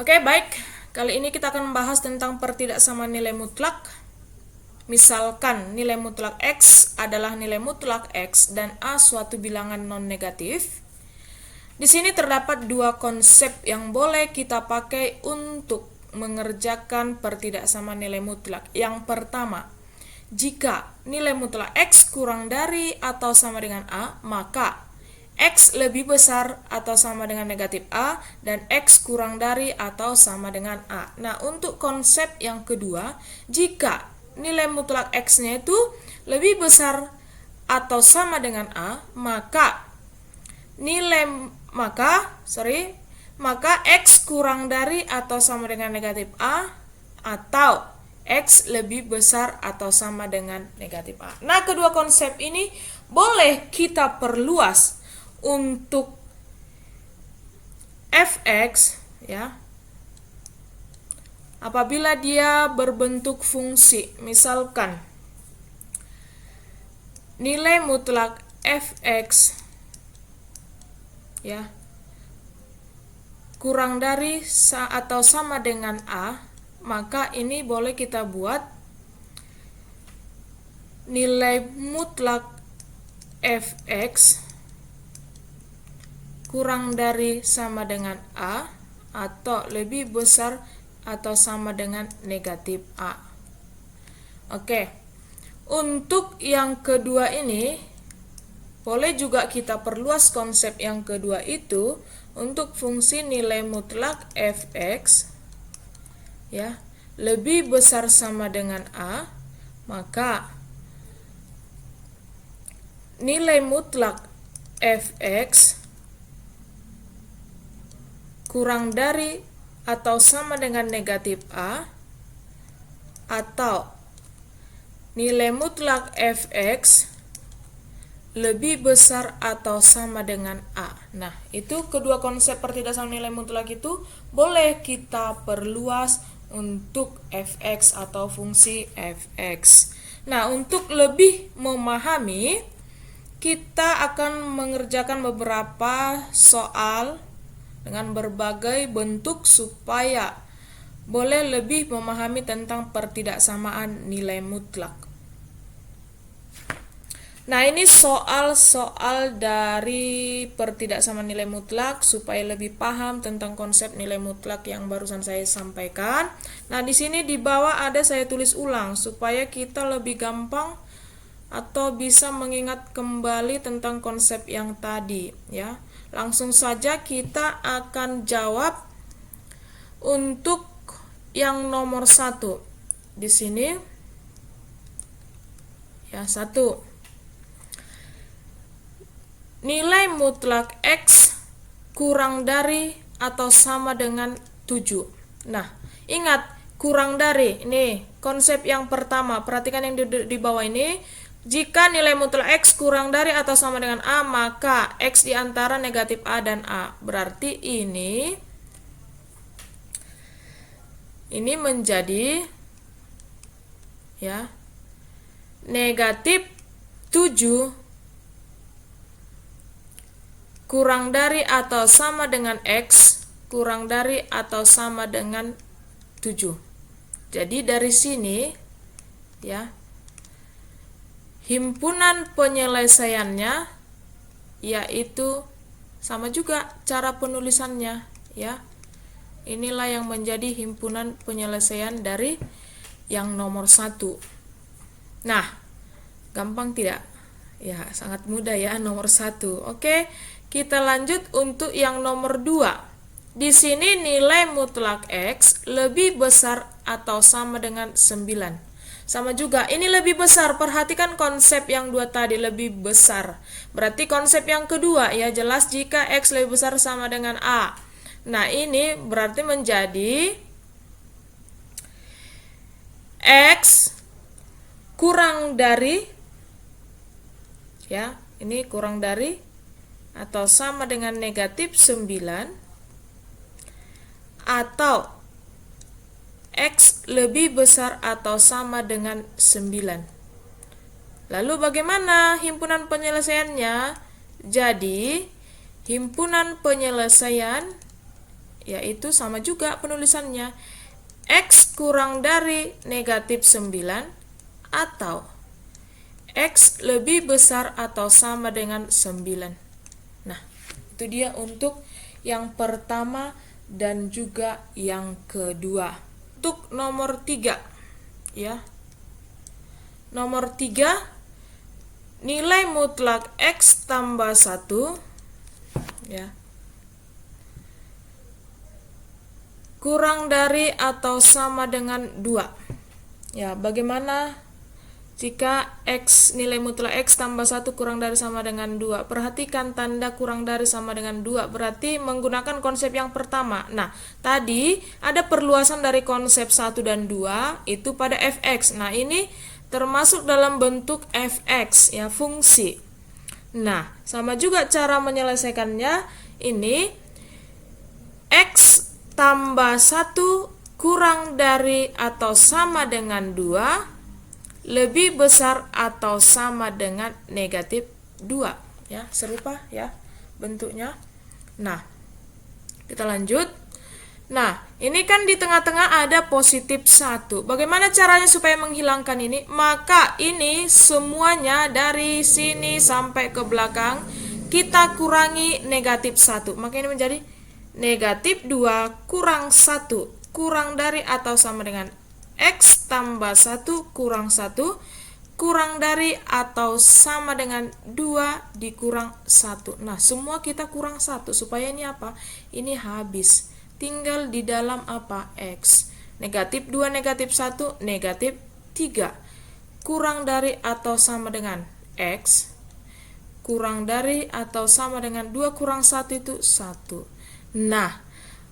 Oke, baik. Kali ini kita akan membahas tentang pertidaksamaan nilai mutlak. Misalkan nilai mutlak X adalah nilai mutlak X dan A suatu bilangan non-negatif. Di sini terdapat dua konsep yang boleh kita pakai untuk mengerjakan pertidaksamaan nilai mutlak. Yang pertama, jika nilai mutlak X kurang dari atau sama dengan A, maka X lebih besar atau sama dengan negatif A dan X kurang dari atau sama dengan A. Nah, untuk konsep yang kedua, jika nilai mutlak X-nya itu lebih besar atau sama dengan A, maka X kurang dari atau sama dengan negatif A atau X lebih besar atau sama dengan negatif A. Nah, kedua konsep ini boleh kita perluas untuk fx ya. Apabila dia berbentuk fungsi, misalkan nilai mutlak fx ya kurang dari atau sama dengan A, maka ini boleh kita buat nilai mutlak fx kurang dari sama dengan A atau lebih besar atau sama dengan negatif A. Oke. Untuk yang kedua ini boleh juga kita perluas konsep yang kedua itu untuk fungsi nilai mutlak fx ya lebih besar sama dengan A, maka nilai mutlak fx kurang dari atau sama dengan negatif A atau nilai mutlak fx lebih besar atau sama dengan A. Nah, itu kedua konsep pertidaksamaan nilai mutlak itu boleh kita perluas untuk fx atau fungsi fx. Nah, untuk lebih memahami, kita akan mengerjakan beberapa soal dengan berbagai bentuk supaya boleh lebih memahami tentang pertidaksamaan nilai mutlak. Nah, ini soal-soal dari pertidaksamaan nilai mutlak supaya lebih paham tentang konsep nilai mutlak yang barusan saya sampaikan. Nah, di sini di bawah ada saya tulis ulang supaya kita lebih gampang atau bisa mengingat kembali tentang konsep yang tadi ya. Langsung saja kita akan jawab untuk yang nomor 1. Di sini ya 1. Nilai mutlak X kurang dari atau sama dengan 7. Nah, ingat kurang dari. Ini konsep yang pertama. Perhatikan yang di bawah ini. Jika nilai mutlak X kurang dari atau sama dengan A, maka X di antara negatif A dan A. Berarti ini menjadi ya negatif 7 kurang dari atau sama dengan X kurang dari atau sama dengan 7. Jadi dari sini ya himpunan penyelesaiannya yaitu sama juga cara penulisannya ya. Inilah yang menjadi himpunan penyelesaian dari yang nomor 1. Nah, gampang tidak? Ya, sangat mudah ya nomor 1. Oke, kita lanjut untuk yang nomor 2. Di sini nilai mutlak X lebih besar atau sama dengan 9. Sama juga, ini lebih besar. Perhatikan konsep yang 2 tadi, lebih besar. Berarti konsep yang kedua, ya jelas jika X lebih besar sama dengan A. Nah, ini berarti menjadi X kurang dari, ya, ini kurang dari atau sama dengan negatif 9 atau X lebih besar atau sama dengan 9. Lalu bagaimana himpunan penyelesaiannya? Jadi, himpunan penyelesaian yaitu sama juga penulisannya. X kurang dari negatif 9 atau X lebih besar atau sama dengan 9. Nah, itu dia untuk yang pertama dan juga yang kedua. Untuk nomor 3, ya. Nomor 3, nilai mutlak X tambah 1, ya, kurang dari atau sama dengan 2. Ya, bagaimana jika X, nilai mutlak X tambah 1 kurang dari sama dengan 2? Perhatikan tanda kurang dari sama dengan 2, berarti menggunakan konsep yang pertama. Nah, tadi ada perluasan dari konsep 1 dan 2 itu pada fx. Nah, ini termasuk dalam bentuk fx, ya, fungsi. Nah, sama juga cara menyelesaikannya. Ini X tambah 1 kurang dari atau sama dengan 2 lebih besar atau sama dengan negatif 2. Ya, serupa ya bentuknya. Nah, kita lanjut. Nah, ini kan di tengah-tengah ada positif 1. Bagaimana caranya supaya menghilangkan ini? Maka ini semuanya dari sini sampai ke belakang kita kurangi negatif 1. Maka ini menjadi negatif 2 kurang 1 kurang dari atau sama dengan X tambah 1 kurang 1 kurang dari atau sama dengan 2 dikurang 1. Nah, semua kita kurang 1 supaya ini apa? Ini habis. Tinggal di dalam apa? X. Negatif 2 negatif 1 negatif 3. Kurang dari atau sama dengan X. Kurang dari atau sama dengan 2 kurang 1 itu 1. Nah,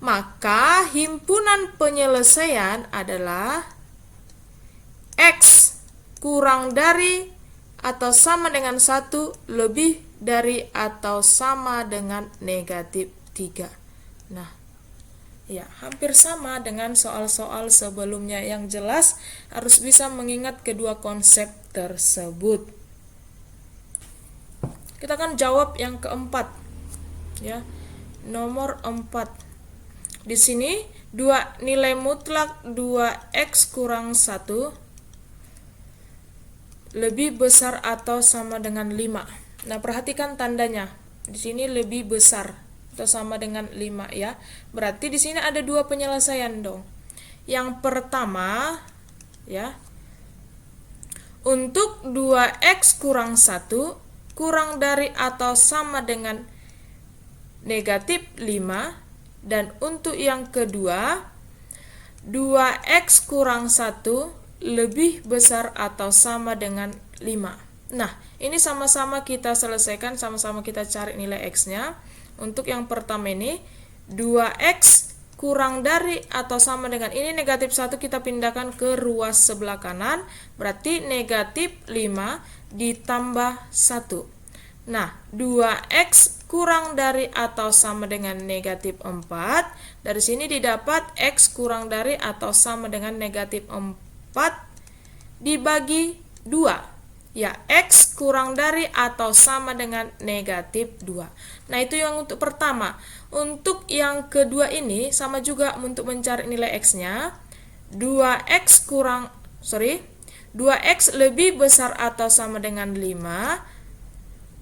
maka himpunan penyelesaian adalah X kurang dari atau sama dengan 1 lebih dari atau sama dengan negatif 3. Nah, ya, hampir sama dengan soal-soal sebelumnya. Yang jelas harus bisa mengingat kedua konsep tersebut. Kita akan jawab yang keempat. Ya. Nomor 4. Di sini nilai mutlak 2x kurang 1 lebih besar atau sama dengan 5. Nah, perhatikan tandanya. Di sini lebih besar atau sama dengan 5 ya. Berarti di sini ada dua penyelesaian dong. Yang pertama ya, untuk 2x kurang 1 kurang dari atau sama dengan negatif 5, dan untuk yang kedua 2x kurang 1 lebih besar atau sama dengan 5. Nah, ini sama-sama kita selesaikan, sama-sama kita cari nilai x-nya. Untuk yang pertama ini 2x kurang dari atau sama dengan, ini negatif 1 kita pindahkan ke ruas sebelah kanan, berarti negatif 5 ditambah 1. Nah, 2x kurang dari atau sama dengan negatif 4. Dari sini didapat x kurang dari atau sama dengan negatif 4 dibagi 2. Ya, x kurang dari atau sama dengan negatif 2. Nah, itu yang untuk pertama. Untuk yang kedua ini sama juga untuk mencari nilai x-nya. 2x lebih besar atau sama dengan 5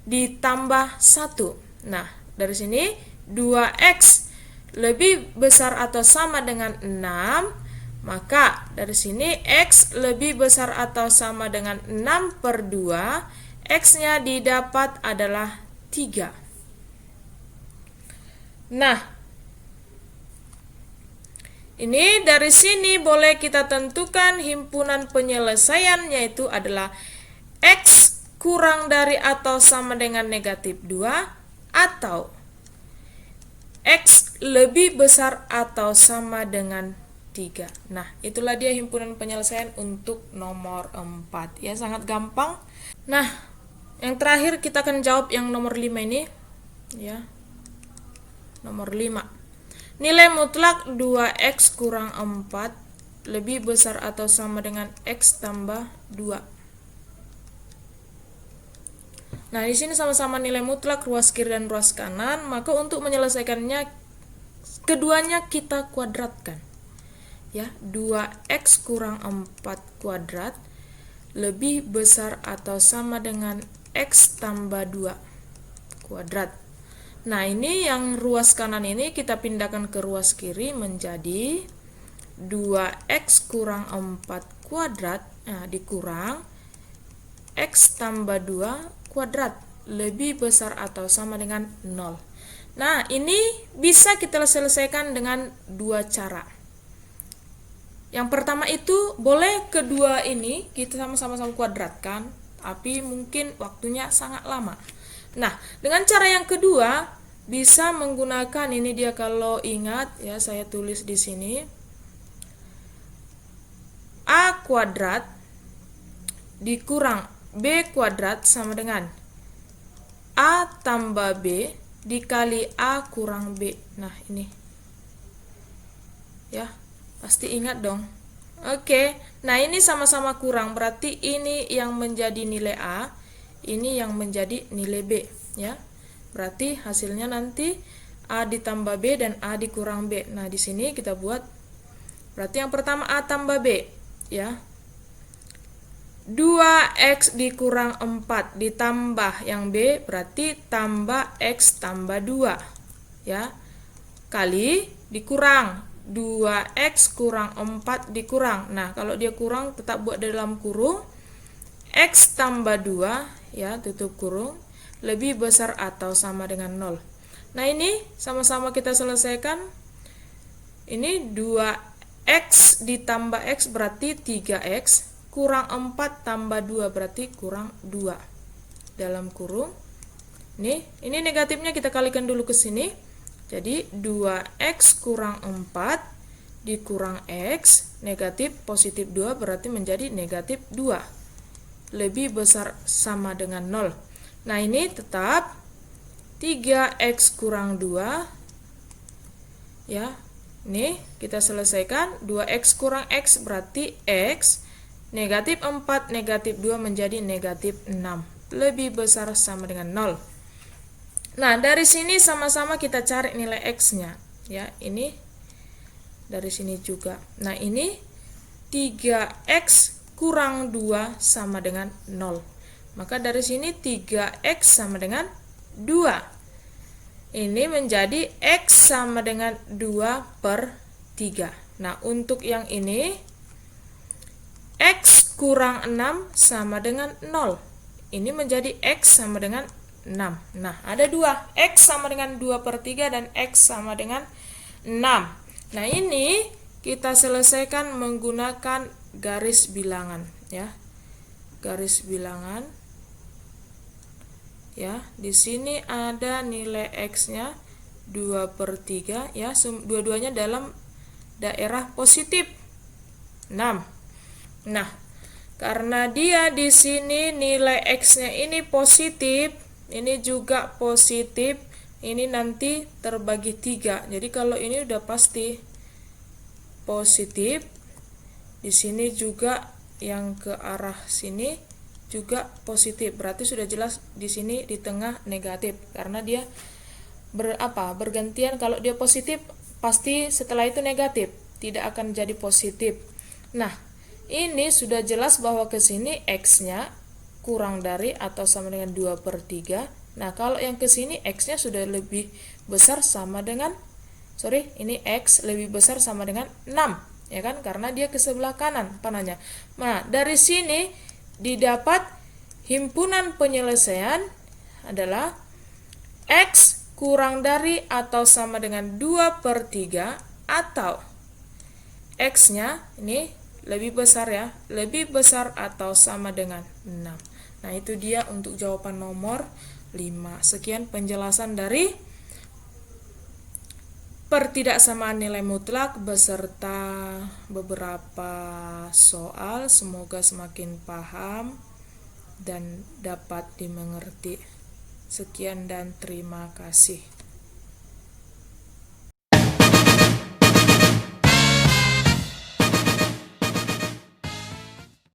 ditambah 1. Nah, dari sini 2x lebih besar atau sama dengan 6. Maka dari sini X lebih besar atau sama dengan 6/2. X-nya didapat adalah 3. Nah, ini dari sini boleh kita tentukan himpunan penyelesaian, yaitu adalah X kurang dari atau sama dengan negatif 2 atau X lebih besar atau sama dengan 3. Nah, itulah dia himpunan penyelesaian untuk nomor 4. Ya, sangat gampang. Nah, yang terakhir kita akan jawab yang nomor 5 ini. Ya. Nomor 5. Nilai mutlak 2x kurang 4 lebih besar atau sama dengan x tambah 2. Nah, di sini sama-sama nilai mutlak ruas kiri dan ruas kanan, maka untuk menyelesaikannya keduanya kita kuadratkan. Ya, 2x kurang 4 kuadrat lebih besar atau sama dengan x tambah 2 kuadrat. Nah, ini yang ruas kanan ini kita pindahkan ke ruas kiri menjadi 2x kurang 4 kuadrat, nah, dikurang x tambah 2 kuadrat lebih besar atau sama dengan 0. Nah, ini bisa kita selesaikan dengan dua cara. Yang pertama itu, boleh kedua ini kita sama-sama kuadratkan, tapi mungkin waktunya sangat lama. Nah, dengan cara yang kedua, bisa menggunakan ini dia, kalau ingat ya, saya tulis di sini. A kuadrat dikurang B kuadrat sama dengan A tambah B dikali A kurang B. Nah, ini. Ya. Pasti ingat dong. Oke, nah ini sama-sama kurang, berarti ini yang menjadi nilai A, ini yang menjadi nilai B, ya. Berarti hasilnya nanti A ditambah B dan A dikurang B. Nah, di sini kita buat, berarti yang pertama A tambah B, ya. 2x dikurang 4 ditambah yang B, berarti tambah x tambah 2, ya. Kali dikurang 2x kurang 4 dikurang. Nah, kalau dia kurang tetap buat dalam kurung. X tambah 2, ya, tutup kurung, lebih besar atau sama dengan 0. Nah, ini sama-sama kita selesaikan. Ini 2x ditambah x berarti 3x, kurang 4 tambah 2 berarti kurang 2. Dalam kurung. Ini negatifnya kita kalikan dulu ke sini. Jadi 2x kurang 4 dikurang x, negatif positif 2 berarti menjadi negatif 2. Lebih besar sama dengan 0. Nah, ini tetap 3x kurang 2. Ya, ini kita selesaikan. 2x kurang x berarti x, negatif 4, negatif 2 menjadi negatif 6. Lebih besar sama dengan 0. Nah, dari sini sama-sama kita cari nilai x-nya. Ya, ini dari sini juga. Nah, ini 3x kurang 2 sama dengan 0. Maka dari sini 3x sama dengan 2. Ini menjadi x sama dengan 2/3. Nah, untuk yang ini, x kurang 6 sama dengan 0. Ini menjadi x sama dengan 6. Nah, ada 2. X sama dengan 2/3 dan X sama dengan 6. Nah, ini kita selesaikan menggunakan garis bilangan, ya. Garis bilangan. Ya, di sini ada nilai X-nya 2/3, ya. Dua-duanya dalam daerah positif 6. Nah, karena dia di sini nilai X-nya ini positif, ini juga positif, ini nanti terbagi 3. Jadi kalau ini udah pasti positif, di sini juga yang ke arah sini juga positif. Berarti sudah jelas di sini di tengah negatif, karena dia bergantian. Kalau dia positif, pasti setelah itu negatif, tidak akan jadi positif. Nah, ini sudah jelas bahwa ke sini X-nya kurang dari atau sama dengan 2/3. Nah, kalau yang ke sini X-nya sudah lebih besar sama dengan, ini X lebih besar sama dengan 6, ya kan? Karena dia ke sebelah kanan panahnya. Nah, dari sini didapat himpunan penyelesaian adalah X kurang dari atau sama dengan 2/3 atau X-nya ini lebih besar, ya, lebih besar atau sama dengan 6. Nah, itu dia untuk jawaban nomor 5. Sekian penjelasan dari pertidaksamaan nilai mutlak beserta beberapa soal. Semoga semakin paham dan dapat dimengerti. Sekian dan terima kasih.